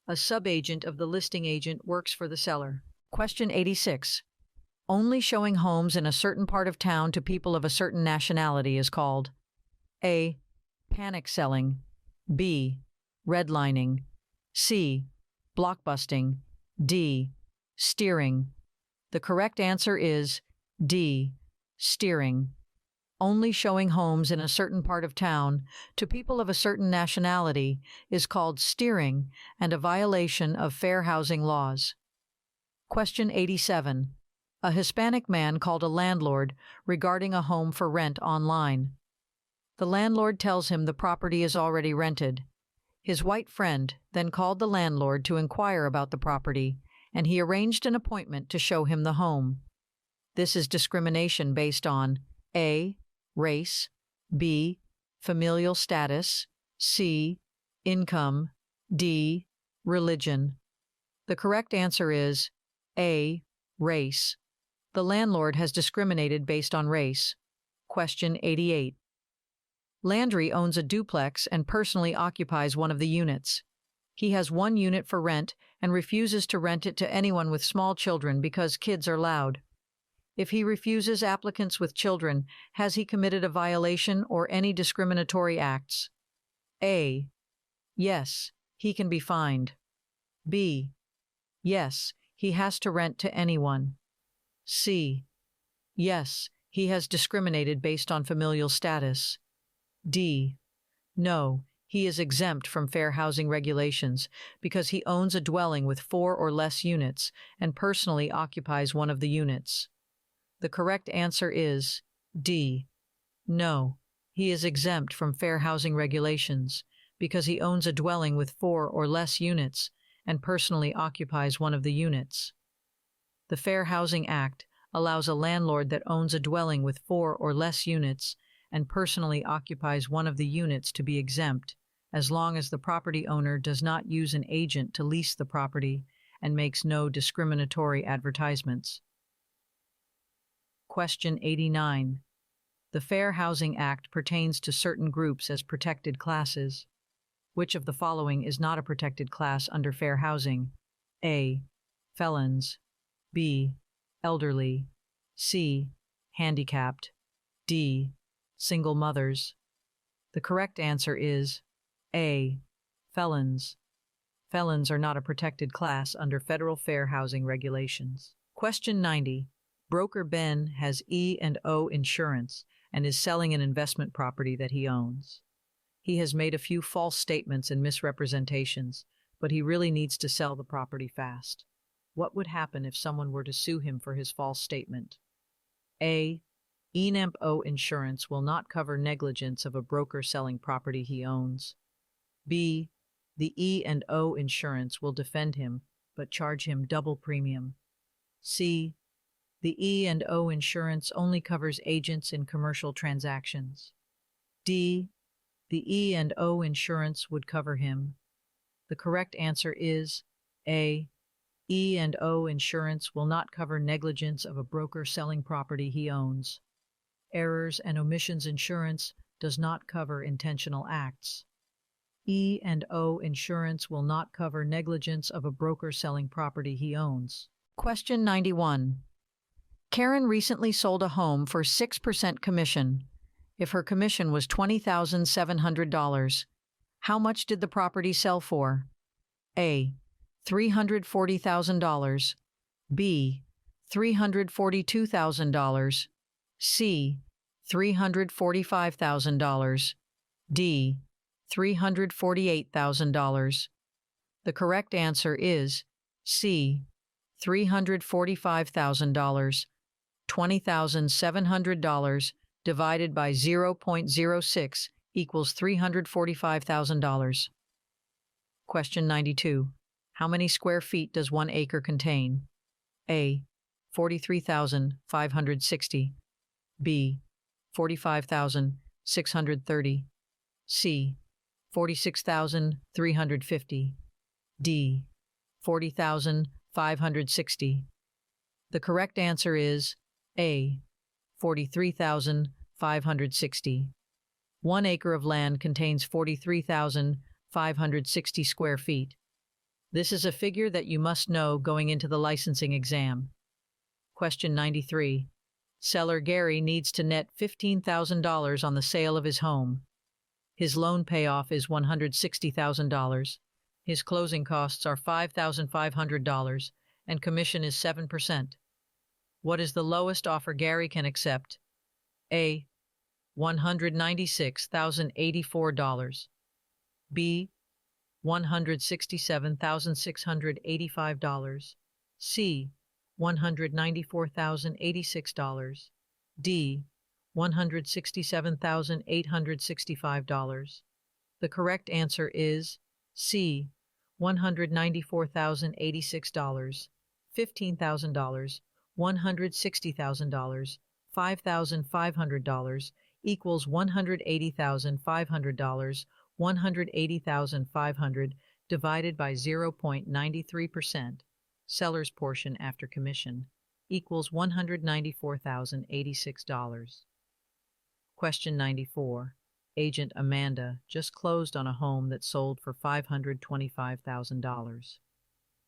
A subagent of the listing agent works for the seller. Question 86. Only showing homes in a certain part of town to people of a certain nationality is called A. Panic selling. B. Redlining. C. Blockbusting. D. Steering. The correct answer is D. Steering. Only showing homes in a certain part of town to people of a certain nationality is called steering and a violation of fair housing laws. Question 87. A Hispanic man called a landlord regarding a home for rent online. The landlord tells him the property is already rented. His white friend then called the landlord to inquire about the property, and he arranged an appointment to show him the home. This is discrimination based on A. Race, B. Familial status, C. Income, D. Religion. The correct answer is A. Race. The landlord has discriminated based on race. Question 88. Landry owns a duplex and personally occupies one of the units. He has one unit for rent and refuses to rent it to anyone with small children because kids are loud. If he refuses applicants with children, has he committed a violation or any discriminatory acts? A. Yes, he can be fined. B. Yes, he has to rent to anyone. C. Yes, he has discriminated based on familial status. D. No, he is exempt from fair housing regulations because he owns a dwelling with 4 or less units and personally occupies one of the units. The correct answer is D. No, he is exempt from fair housing regulations because he owns a dwelling with 4 or less units and personally occupies one of the units. The Fair Housing Act allows a landlord that owns a dwelling with 4 or less units and personally occupies one of the units to be exempt, as long as the property owner does not use an agent to lease the property and makes no discriminatory advertisements. Question 89. The Fair Housing Act pertains to certain groups as protected classes. Which of the following is not a protected class under fair housing? A. Felons. B. Elderly. C. Handicapped. D. Single mothers. The correct answer is A. Felons. Felons are not a protected class under federal fair housing regulations. Question 90. Broker Ben has E&O insurance and is selling an investment property that he owns. He has made a few false statements and misrepresentations, but he really needs to sell the property fast. What would happen if someone were to sue him for his false statement? A. E&O insurance will not cover negligence of a broker selling property he owns. B. The E&O insurance will defend him, but charge him double premium. C. The E&O insurance only covers agents in commercial transactions. D. The E&O insurance would cover him. The correct answer is A. E&O insurance will not cover negligence of a broker selling property he owns. Errors and omissions insurance does not cover intentional acts. E&O insurance will not cover negligence of a broker selling property he owns. Question 91. Karen recently sold a home for 6% commission. If her commission was $20,700, how much did the property sell for? A. $340,000. B. $342,000. C. $345,000. D. $348,000. The correct answer is C. $345,000. $20,700 divided by 0.06 equals $345,000. Question 92. How many square feet does 1 acre contain? A. 43,560. B. 45,630. C. 46,350. D. 40,560. The correct answer is A. 43,560. 1 acre of land contains 43,560 square feet. This is a figure that you must know going into the licensing exam. Question 93. Seller Gary needs to net $15,000 on the sale of his home. His loan payoff is $160,000. His closing costs are $5,500, and commission is 7%. What is the lowest offer Gary can accept? A. $196,084. B. $167,685. C. $194,086. D. $167,865. The correct answer is C. $194,086, $15,000, $160,000, $5,500 equals $180,500, $180,500 divided by 0.93%, seller's portion after commission, equals $194,086. Question 94. Agent Amanda just closed on a home that sold for $525,000.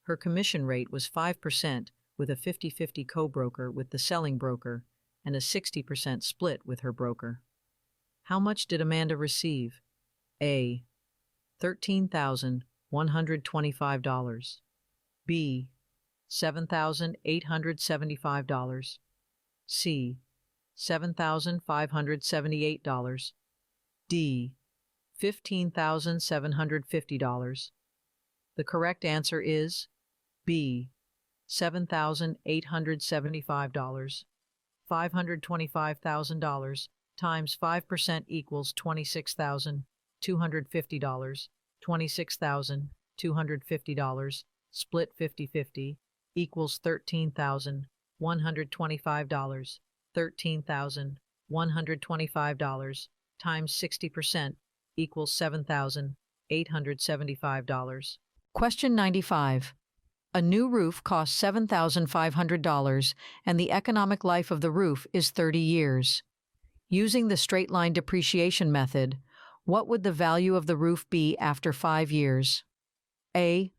Her commission rate was 5% with a 50-50 co-broker with the selling broker and a 60% split with her broker. How much did Amanda receive? A. $13,125. B. $7,875. C. $7,578. D. $15,750. The correct answer is B. $7,875. $525,000 times 5% equals $26,250. $26,250 split 50-50 equals $13,125. $13,125 times 60% equals $7,875. Question 95. A new roof costs $7,500 and the economic life of the roof is 30 years. Using the straight-line depreciation method, what would the value of the roof be after 5 years? A.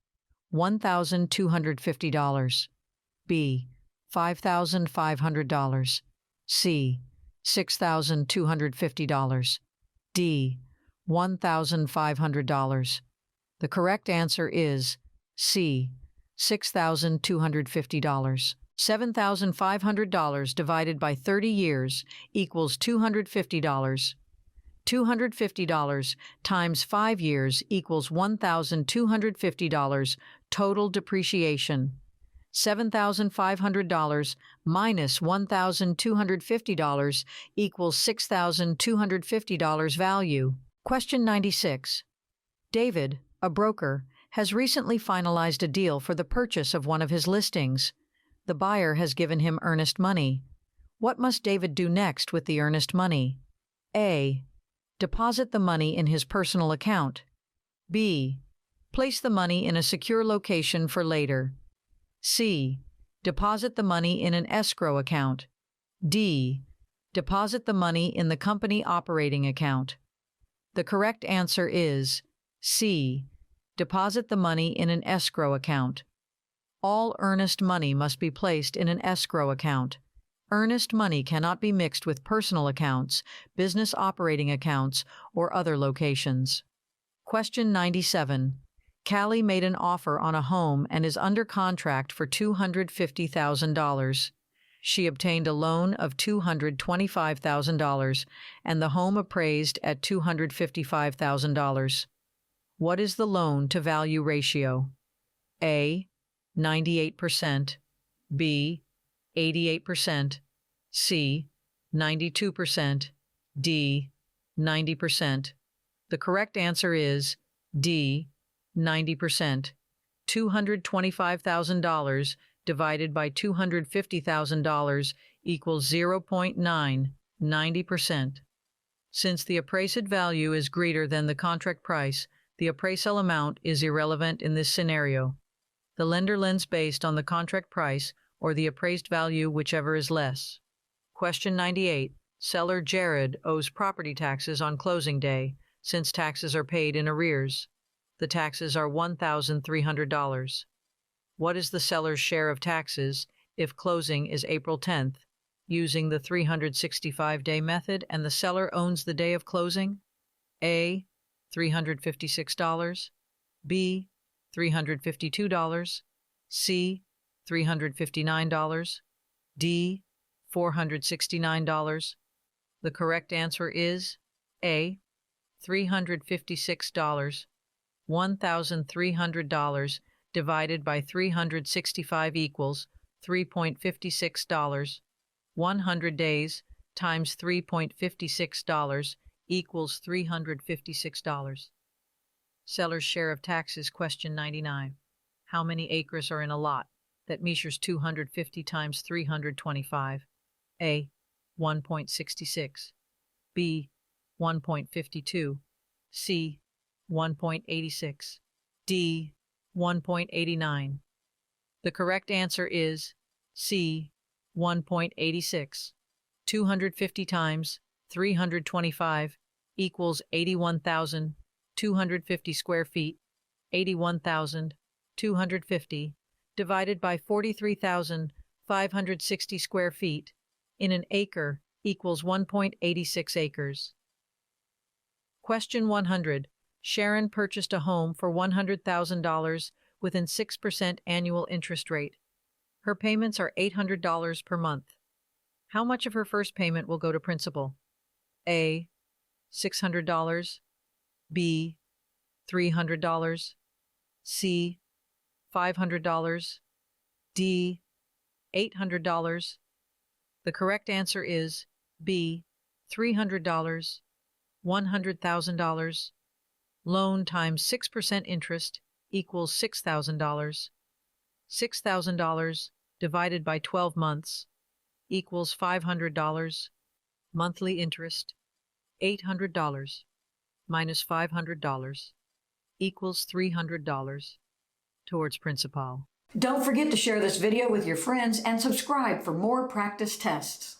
$1,250. B. $5,500. C. $6,250. D. $1,500. The correct answer is C. $6,250. $7,500 divided by 30 years equals $250. $250 times 5 years equals $1,250 total depreciation. $7,500 minus $1,250 equals $6,250 value. Question 96. David, a broker, has recently finalized a deal for the purchase of one of his listings. The buyer has given him earnest money. What must David do next with the earnest money? A. Deposit the money in his personal account. B. Place the money in a secure location for later. C. Deposit the money in an escrow account. D. Deposit the money in the company operating account. The correct answer is C. Deposit the money in an escrow account. All earnest money must be placed in an escrow account. Earnest money cannot be mixed with personal accounts, business operating accounts, or other locations. Question 97. Callie made an offer on a home and is under contract for $250,000. She obtained a loan of $225,000 and the home appraised at $255,000. What is the loan-to-value ratio? A. 98%. B. 88%. C. 92%. D. 90%. The correct answer is D. 90%. $225,000 divided by $250,000 equals 0.9, 90%. Since the appraised value is greater than the contract price, the appraisal amount is irrelevant in this scenario. The lender lends based on the contract price or the appraised value, whichever is less. Question 98. Seller Jared owes property taxes on closing day, since taxes are paid in arrears. The taxes are $1,300. What is the seller's share of taxes if closing is April 10th, using the 365-day method and the seller owns the day of closing? A. $356. B. $352. C. $359. D. $469. The correct answer is A. $356. $1,300 divided by 365 equals $3.56. 100 days times $3.56 equals $356. Seller's share of taxes, question 99. How many acres are in a lot that measures 250 times 325? A. 1.66. B. 1.52. C. 1.86. D. 1.89. The correct answer is C. 1.86. 250 times 325 equals 81,250 square feet. 81,250 divided by 43,560 square feet in an acre equals 1.86 acres. Question 100. Sharon purchased a home for $100,000 within 6% annual interest rate. Her payments are $800 per month. How much of her first payment will go to principal? A. $600. B. $300. C. $500. D. $800. The correct answer is B. $300. $100,000. Loan times 6% interest equals $6,000. $6,000 divided by 12 months equals $500. Monthly interest, $800 minus $500 equals $300 towards principal. Don't forget to share this video with your friends and subscribe for more practice tests.